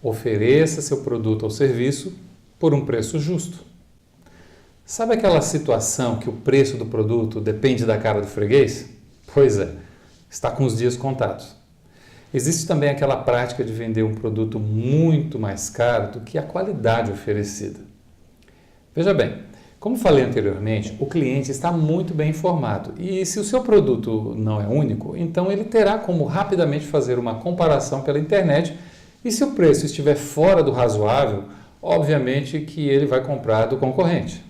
ofereça seu produto ou serviço por um preço justo. Sabe aquela situação que o preço do produto depende da cara do freguês? Pois é, está com os dias contados. Existe também aquela prática de vender um produto muito mais caro do que a qualidade oferecida. Veja bem, como falei anteriormente, o cliente está muito bem informado e se o seu produto não é único, então ele terá como rapidamente fazer uma comparação pela internet e se o preço estiver fora do razoável, obviamente que ele vai comprar do concorrente.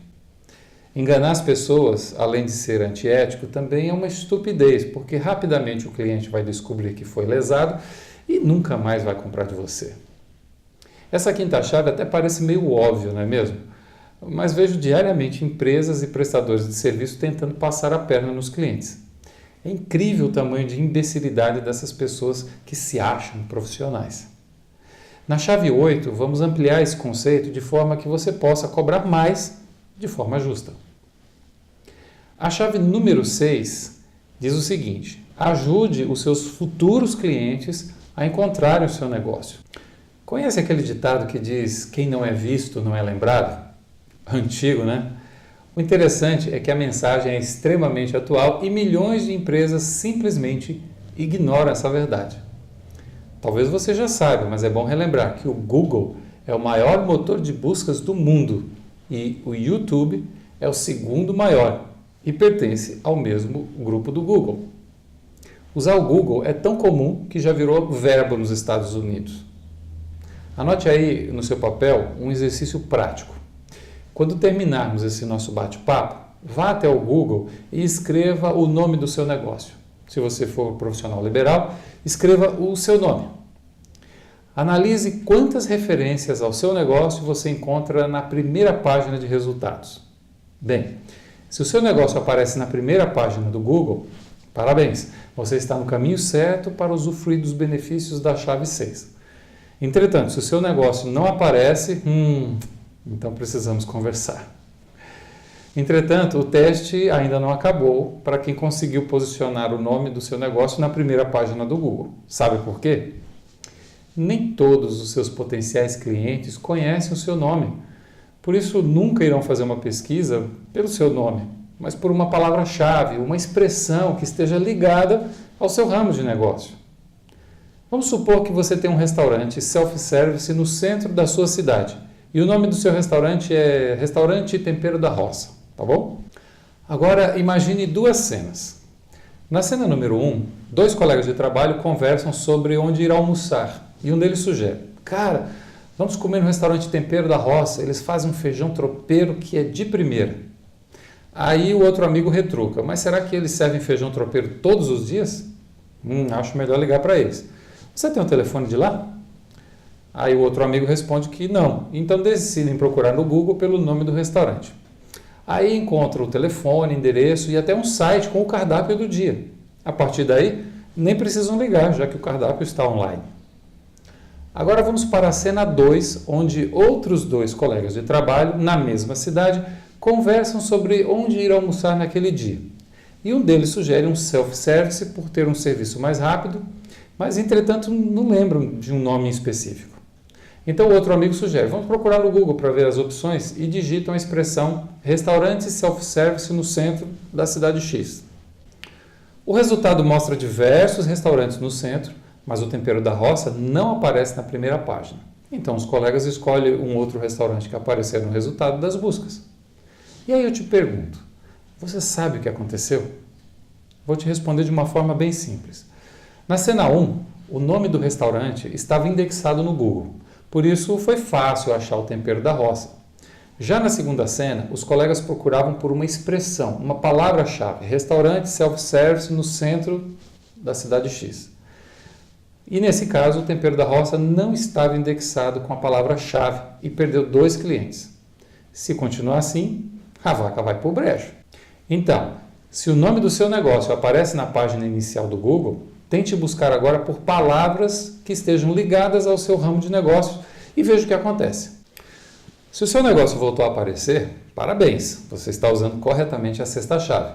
Enganar as pessoas, além de ser antiético, também é uma estupidez, porque rapidamente o cliente vai descobrir que foi lesado e nunca mais vai comprar de você. Essa quinta chave até parece meio óbvio, não é mesmo? Mas vejo diariamente empresas e prestadores de serviço tentando passar a perna nos clientes. É incrível o tamanho de imbecilidade dessas pessoas que se acham profissionais. Na chave 8, vamos ampliar esse conceito de forma que você possa cobrar mais de forma justa. A chave número 6 diz o seguinte: ajude os seus futuros clientes a encontrarem o seu negócio. Conhece aquele ditado que diz: quem não é visto não é lembrado? Antigo, né? O interessante é que a mensagem é extremamente atual e milhões de empresas simplesmente ignoram essa verdade. Talvez você já saiba, mas é bom relembrar que o Google é o maior motor de buscas do mundo e o YouTube é o segundo maior e pertence ao mesmo grupo do Google. Usar o Google é tão comum que já virou verbo nos Estados Unidos. Anote aí no seu papel um exercício prático. Quando terminarmos esse nosso bate-papo, vá até o Google e escreva o nome do seu negócio. Se você for profissional liberal, escreva o seu nome. Analise quantas referências ao seu negócio você encontra na primeira página de resultados. Bem, se o seu negócio aparece na primeira página do Google, Parabéns, você está no caminho certo para usufruir dos benefícios da chave 6. Entretanto, se o seu negócio não aparece, então precisamos conversar. Entretanto, o teste ainda não acabou para quem conseguiu posicionar o nome do seu negócio na primeira página do Google. Sabe por quê? Nem todos os seus potenciais clientes conhecem o seu nome. Por isso, nunca irão fazer uma pesquisa pelo seu nome, mas por uma palavra-chave, uma expressão que esteja ligada ao seu ramo de negócio. Vamos supor que você tem um restaurante self-service no centro da sua cidade e o nome do seu restaurante é Restaurante Tempero da Roça, tá bom? Agora imagine duas cenas. Na cena número 1, dois colegas de trabalho conversam sobre onde ir almoçar e um deles sugere: cara, vamos comer no restaurante Tempero da Roça, eles fazem um feijão tropeiro que é de primeira. Aí o outro amigo retruca: mas será que eles servem feijão tropeiro todos os dias? Acho melhor ligar para eles. Você tem o telefone de lá? Aí o outro amigo responde que não, então decidem procurar no Google pelo nome do restaurante. Aí encontram o telefone, endereço e até um site com o cardápio do dia. A partir daí, nem precisam ligar, já que o cardápio está online. Agora vamos para a cena 2, onde outros dois colegas de trabalho, na mesma cidade, conversam sobre onde ir almoçar naquele dia. E um deles sugere um self-service por ter um serviço mais rápido, mas entretanto não lembram de um nome específico. Então o outro amigo sugere: vamos procurar no Google para ver as opções, e digitam a expressão restaurante self-service no centro da cidade X. O resultado mostra diversos restaurantes no centro, mas o Tempero da Roça não aparece na primeira página. Então os colegas escolhem um outro restaurante que aparecer no resultado das buscas. E aí eu te pergunto, você sabe o que aconteceu? Vou te responder de uma forma bem simples. Na cena 1, o nome do restaurante estava indexado no Google, por isso foi fácil achar o Tempero da Roça. Já na segunda cena, os colegas procuravam por uma expressão, uma palavra-chave: restaurante self-service no centro da cidade X. E nesse caso, o Tempero da Roça não estava indexado com a palavra-chave e perdeu 2 clientes. Se continuar assim, a vaca vai para o brejo. Então, se o nome do seu negócio aparece na página inicial do Google, tente buscar agora por palavras que estejam ligadas ao seu ramo de negócio e veja o que acontece. Se o seu negócio voltou a aparecer, parabéns, você está usando corretamente a sexta-chave.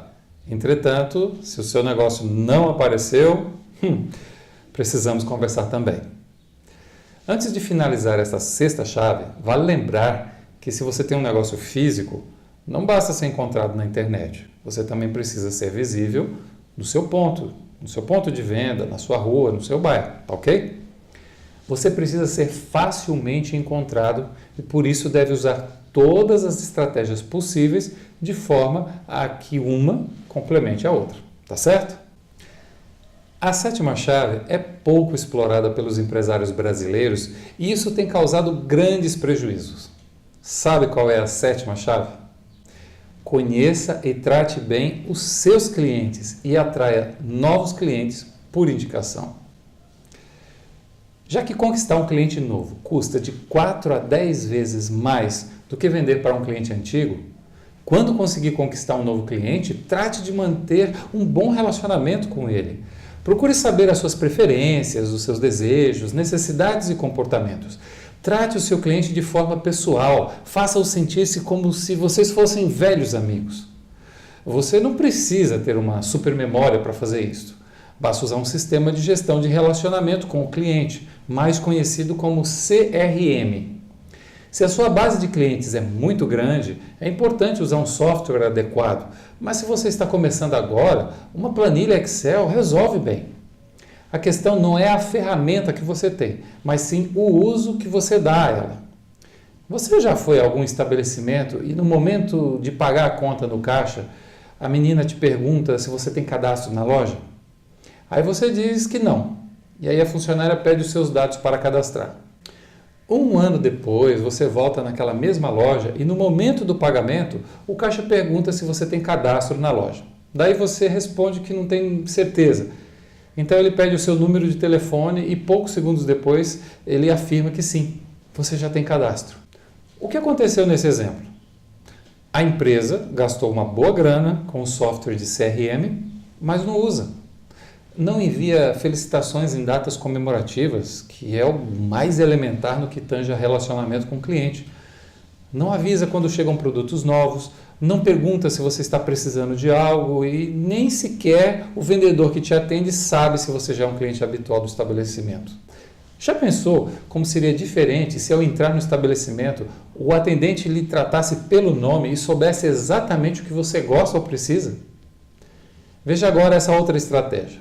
Entretanto, se o seu negócio não apareceu, precisamos conversar também. Antes de finalizar essa sexta chave, vale lembrar que se você tem um negócio físico, não basta ser encontrado na internet. Você também precisa ser visível no seu ponto de venda, na sua rua, no seu bairro, tá ok? Você precisa ser facilmente encontrado e por isso deve usar todas as estratégias possíveis de forma a que uma complemente a outra, tá certo? A sétima chave é pouco explorada pelos empresários brasileiros e isso tem causado grandes prejuízos. Sabe qual é a sétima chave? Conheça e trate bem os seus clientes e atraia novos clientes por indicação. Já que conquistar um cliente novo custa de 4 a 10 vezes mais do que vender para um cliente antigo, quando conseguir conquistar um novo cliente, trate de manter um bom relacionamento com ele. Procure saber as suas preferências, os seus desejos, necessidades e comportamentos. Trate o seu cliente de forma pessoal, faça-o sentir-se como se vocês fossem velhos amigos. Você não precisa ter uma super memória para fazer isso. Basta usar um sistema de gestão de relacionamento com o cliente, mais conhecido como CRM. Se a sua base de clientes é muito grande, é importante usar um software adequado, mas se você está começando agora, uma planilha Excel resolve bem. A questão não é a ferramenta que você tem, mas sim o uso que você dá a ela. Você já foi a algum estabelecimento e no momento de pagar a conta no caixa, a menina te pergunta se você tem cadastro na loja? Aí você diz que não, e aí a funcionária pede os seus dados para cadastrar. Um ano depois, você volta naquela mesma loja e no momento do pagamento, o caixa pergunta se você tem cadastro na loja. Daí você responde que não tem certeza. Então ele pede o seu número de telefone e poucos segundos depois ele afirma que sim, você já tem cadastro. O que aconteceu nesse exemplo? A empresa gastou uma boa grana com o software de CRM, mas não usa. Não envia felicitações em datas comemorativas, que é o mais elementar no que tange a relacionamento com o cliente. Não avisa quando chegam produtos novos, não pergunta se você está precisando de algo e nem sequer o vendedor que te atende sabe se você já é um cliente habitual do estabelecimento. Já pensou como seria diferente se ao entrar no estabelecimento o atendente lhe tratasse pelo nome e soubesse exatamente o que você gosta ou precisa? Veja agora essa outra estratégia.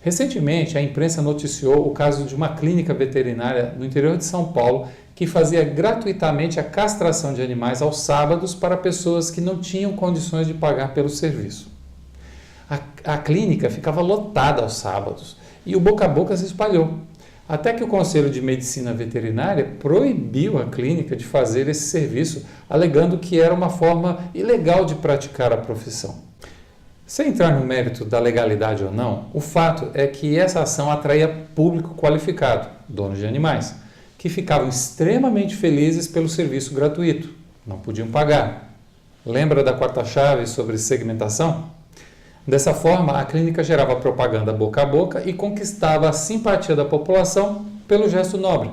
Recentemente, a imprensa noticiou o caso de uma clínica veterinária no interior de São Paulo que fazia gratuitamente a castração de animais aos sábados para pessoas que não tinham condições de pagar pelo serviço. A clínica ficava lotada aos sábados e o boca a boca se espalhou, até que o Conselho de Medicina Veterinária proibiu a clínica de fazer esse serviço, alegando que era uma forma ilegal de praticar a profissão. Sem entrar no mérito da legalidade ou não, o fato é que essa ação atraía público qualificado, donos de animais, que ficavam extremamente felizes pelo serviço gratuito, não podiam pagar. Lembra da quarta chave sobre segmentação? Dessa forma, a clínica gerava propaganda boca a boca e conquistava a simpatia da população pelo gesto nobre.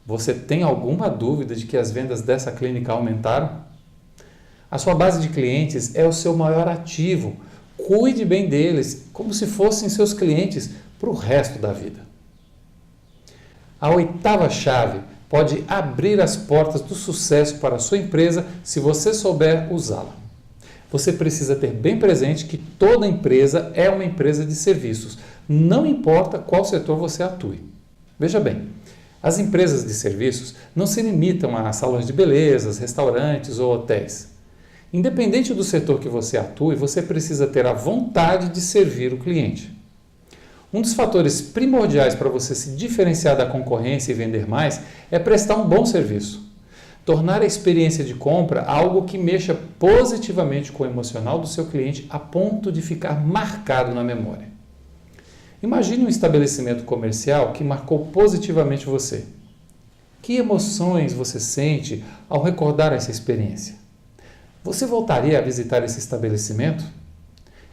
Você tem alguma dúvida de que as vendas dessa clínica aumentaram? A sua base de clientes é o seu maior ativo. Cuide bem deles, como se fossem seus clientes para o resto da vida. A oitava chave pode abrir as portas do sucesso para a sua empresa se você souber usá-la. Você precisa ter bem presente que toda empresa é uma empresa de serviços, não importa qual setor você atue. Veja bem, as empresas de serviços não se limitam a salões de beleza, restaurantes ou hotéis. Independente do setor que você atue, você precisa ter a vontade de servir o cliente. Um dos fatores primordiais para você se diferenciar da concorrência e vender mais é prestar um bom serviço. Tornar a experiência de compra algo que mexa positivamente com o emocional do seu cliente a ponto de ficar marcado na memória. Imagine um estabelecimento comercial que marcou positivamente você. Que emoções você sente ao recordar essa experiência? Você voltaria a visitar esse estabelecimento?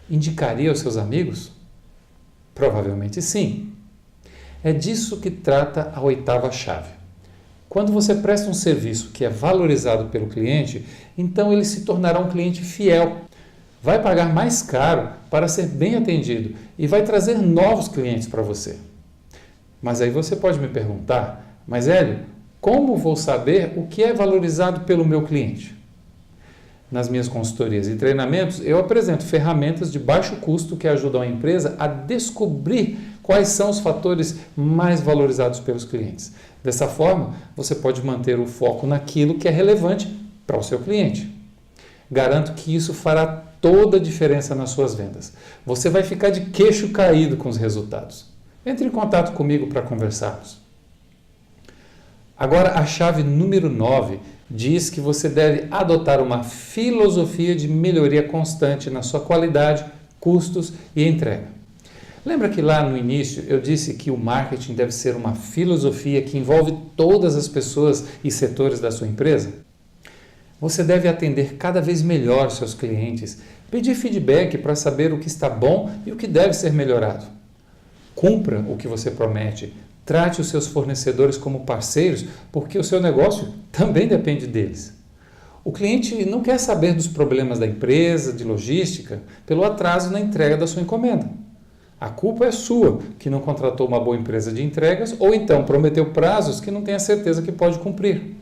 Indicaria aos seus amigos? Provavelmente sim. É disso que trata a oitava chave. Quando você presta um serviço que é valorizado pelo cliente, então ele se tornará um cliente fiel. Vai pagar mais caro para ser bem atendido e vai trazer novos clientes para você. Mas aí você pode me perguntar, mas Hélio, como vou saber o que é valorizado pelo meu cliente? Nas minhas consultorias e treinamentos, eu apresento ferramentas de baixo custo que ajudam a empresa a descobrir quais são os fatores mais valorizados pelos clientes. Dessa forma, você pode manter o foco naquilo que é relevante para o seu cliente. Garanto que isso fará toda a diferença nas suas vendas. Você vai ficar de queixo caído com os resultados. Entre em contato comigo para conversarmos. Agora, a chave número 9 diz que você deve adotar uma filosofia de melhoria constante na sua qualidade, custos e entrega. Lembra que lá no início eu disse que o marketing deve ser uma filosofia que envolve todas as pessoas e setores da sua empresa? Você deve atender cada vez melhor seus clientes, pedir feedback para saber o que está bom e o que deve ser melhorado. Cumpra o que você promete. Trate os seus fornecedores como parceiros, porque o seu negócio também depende deles. O cliente não quer saber dos problemas da empresa, de logística, pelo atraso na entrega da sua encomenda. A culpa é sua, que não contratou uma boa empresa de entregas ou então prometeu prazos que não tem a certeza que pode cumprir.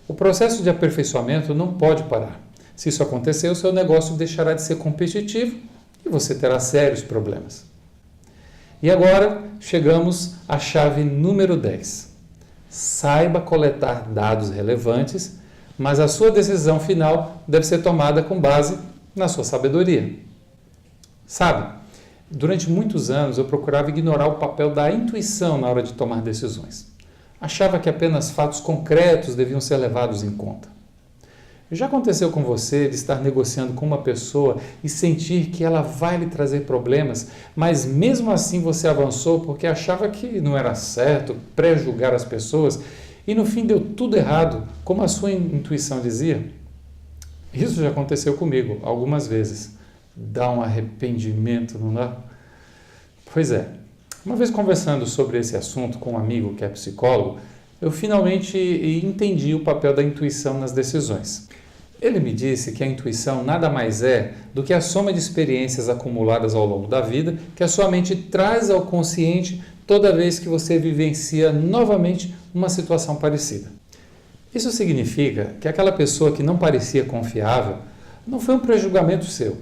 O processo de aperfeiçoamento não pode parar. Se isso acontecer, o seu negócio deixará de ser competitivo e você terá sérios problemas. E agora chegamos à chave número 10. Saiba coletar dados relevantes, mas a sua decisão final deve ser tomada com base na sua sabedoria. Sabe, durante muitos anos eu procurava ignorar o papel da intuição na hora de tomar decisões. Achava que apenas fatos concretos deviam ser levados em conta. Já aconteceu com você de estar negociando com uma pessoa e sentir que ela vai lhe trazer problemas, mas mesmo assim você avançou porque achava que não era certo pré-julgar as pessoas e no fim deu tudo errado, como a sua intuição dizia? Isso já aconteceu comigo algumas vezes. Dá um arrependimento, não dá? Pois é. Uma vez conversando sobre esse assunto com um amigo que é psicólogo, eu finalmente entendi o papel da intuição nas decisões. Ele me disse que a intuição nada mais é do que a soma de experiências acumuladas ao longo da vida que a sua mente traz ao consciente toda vez que você vivencia novamente uma situação parecida. Isso significa que aquela pessoa que não parecia confiável não foi um prejulgamento seu,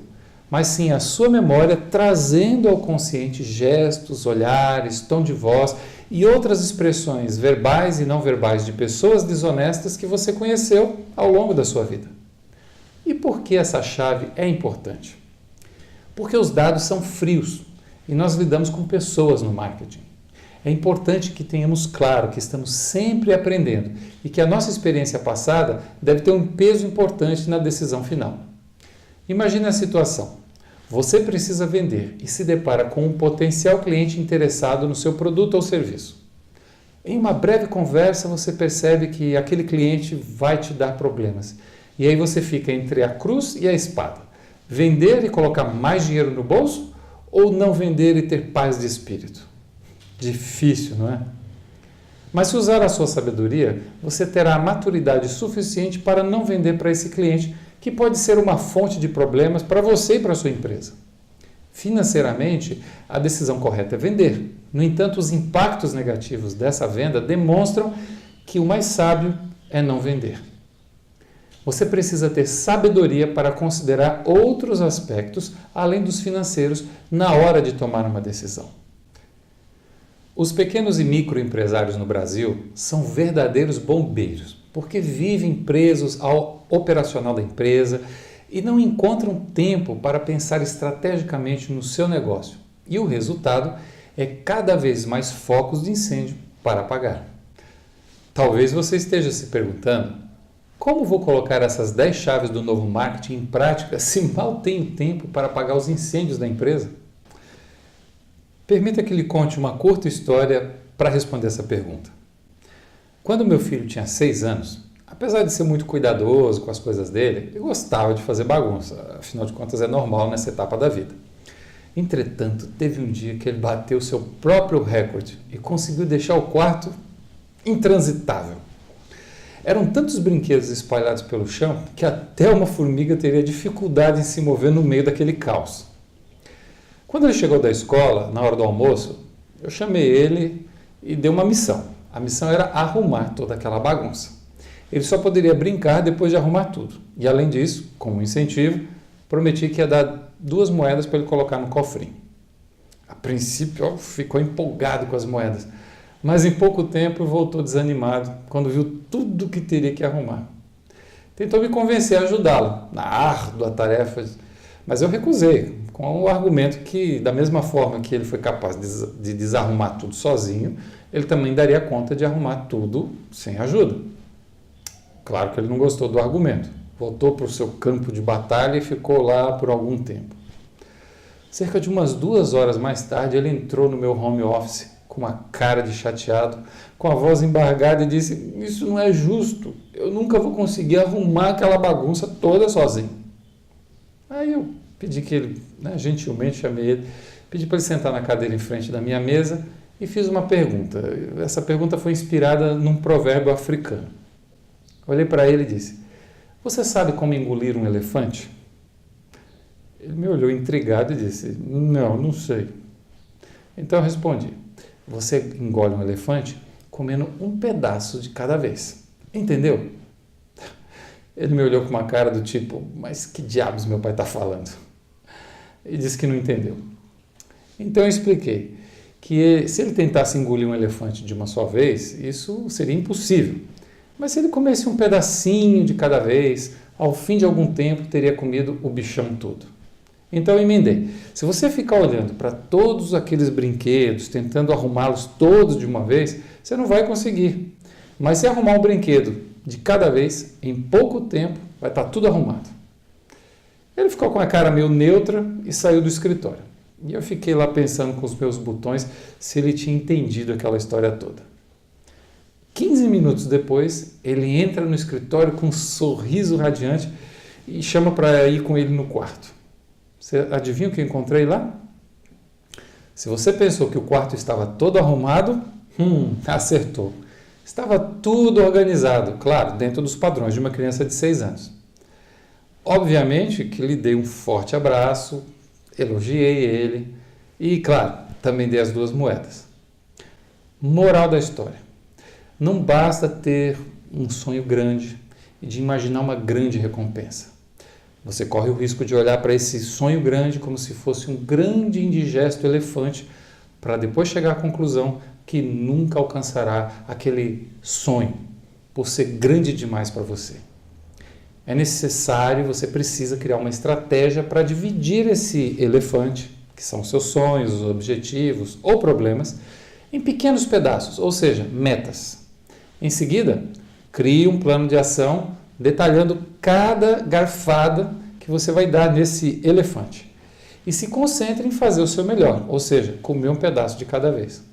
mas sim a sua memória trazendo ao consciente gestos, olhares, tom de voz e outras expressões verbais e não verbais de pessoas desonestas que você conheceu ao longo da sua vida. E por que essa chave é importante? Porque os dados são frios e nós lidamos com pessoas no marketing. É importante que tenhamos claro que estamos sempre aprendendo e que a nossa experiência passada deve ter um peso importante na decisão final. Imagine a situação. Você precisa vender e se depara com um potencial cliente interessado no seu produto ou serviço. Em uma breve conversa, você percebe que aquele cliente vai te dar problemas. E aí você fica entre a cruz e a espada. Vender e colocar mais dinheiro no bolso ou não vender e ter paz de espírito? Difícil, não é? Mas se usar a sua sabedoria, você terá a maturidade suficiente para não vender para esse cliente, que pode ser uma fonte de problemas para você e para a sua empresa. Financeiramente, a decisão correta é vender. No entanto, os impactos negativos dessa venda demonstram que o mais sábio é não vender. Você precisa ter sabedoria para considerar outros aspectos, além dos financeiros, na hora de tomar uma decisão. Os pequenos e microempresários no Brasil são verdadeiros bombeiros, porque vivem presos ao operacional da empresa e não encontram tempo para pensar estrategicamente no seu negócio. E o resultado é cada vez mais focos de incêndio para apagar. Talvez você esteja se perguntando: como vou colocar essas 10 chaves do novo marketing em prática se mal tenho tempo para apagar os incêndios da empresa? Permita que lhe conte uma curta história para responder essa pergunta. Quando meu filho tinha 6 anos, apesar de ser muito cuidadoso com as coisas dele, ele gostava de fazer bagunça, afinal de contas é normal nessa etapa da vida. Entretanto, teve um dia que ele bateu seu próprio recorde e conseguiu deixar o quarto intransitável. Eram tantos brinquedos espalhados pelo chão que até uma formiga teria dificuldade em se mover no meio daquele caos. Quando ele chegou da escola, na hora do almoço, eu chamei ele e dei uma missão. A missão era arrumar toda aquela bagunça. Ele só poderia brincar depois de arrumar tudo. E além disso, como incentivo, prometi que ia dar 2 moedas para ele colocar no cofrinho. A princípio, ficou empolgado com as moedas, mas em pouco tempo voltou desanimado quando viu tudo que teria que arrumar. Tentou me convencer a ajudá-lo na árdua tarefa, mas eu recusei, com o argumento que, da mesma forma que ele foi capaz de desarrumar tudo sozinho, ele também daria conta de arrumar tudo sem ajuda. Claro que ele não gostou do argumento. Voltou para o seu campo de batalha e ficou lá por algum tempo. Cerca de umas 2 horas mais tarde, ele entrou no meu home office com uma cara de chateado, com a voz embargada e disse: "Isso não é justo, eu nunca vou conseguir arrumar aquela bagunça toda sozinho." Aí eu pedi que ele, gentilmente chamei ele, pedi para ele sentar na cadeira em frente da minha mesa e fiz uma pergunta. Essa pergunta foi inspirada num provérbio africano. Olhei para ele e disse: "Você sabe como engolir um elefante?" Ele me olhou intrigado e disse: Não sei." Então eu respondi: "Você engole um elefante comendo um pedaço de cada vez. Entendeu?" Ele me olhou com uma cara do tipo: "Mas que diabos meu pai está falando?" E disse que não entendeu. Então eu expliquei que se ele tentasse engolir um elefante de uma só vez, isso seria impossível. Mas se ele comesse um pedacinho de cada vez, ao fim de algum tempo teria comido o bichão todo. Então eu emendei: se você ficar olhando para todos aqueles brinquedos, tentando arrumá-los todos de uma vez, você não vai conseguir. Mas se arrumar um brinquedo de cada vez, em pouco tempo vai estar tudo arrumado. Ele ficou com a cara meio neutra e saiu do escritório. E eu fiquei lá pensando com os meus botões se ele tinha entendido aquela história toda. 15 minutos depois, ele entra no escritório com um sorriso radiante e chama para ir com ele no quarto. Você adivinha o que eu encontrei lá? Se você pensou que o quarto estava todo arrumado, acertou. Estava tudo organizado, claro, dentro dos padrões de uma criança de 6 anos. Obviamente que lhe dei um forte abraço, elogiei ele e, claro, também dei as 2 moedas. Moral da história: não basta ter um sonho grande e de imaginar uma grande recompensa. Você corre o risco de olhar para esse sonho grande como se fosse um grande e indigesto elefante, para depois chegar à conclusão que nunca alcançará aquele sonho, por ser grande demais para você. É necessário, você precisa criar uma estratégia para dividir esse elefante, que são seus sonhos, os objetivos ou problemas, em pequenos pedaços, ou seja, metas. Em seguida, crie um plano de ação detalhando cada garfada que você vai dar nesse elefante. E se concentre em fazer o seu melhor, ou seja, comer um pedaço de cada vez.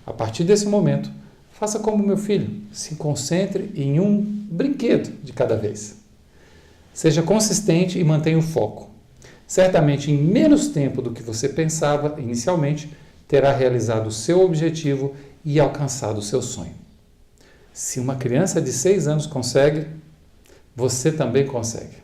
A partir desse momento, faça como meu filho, se concentre em um brinquedo de cada vez. Seja consistente e mantenha o foco. Certamente, em menos tempo do que você pensava inicialmente, terá realizado o seu objetivo e alcançado o seu sonho. Se uma criança de 6 anos consegue, você também consegue.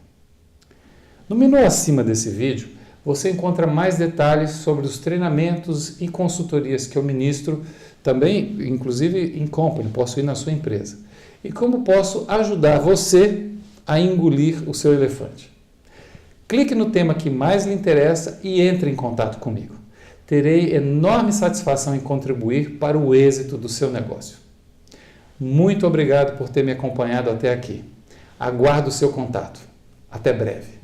No menu acima desse vídeo, você encontra mais detalhes sobre os treinamentos e consultorias que eu ministro, também, inclusive em company, posso ir na sua empresa. E como posso ajudar você a engolir o seu elefante. Clique no tema que mais lhe interessa e entre em contato comigo. Terei enorme satisfação em contribuir para o êxito do seu negócio. Muito obrigado por ter me acompanhado até aqui. Aguardo o seu contato. Até breve.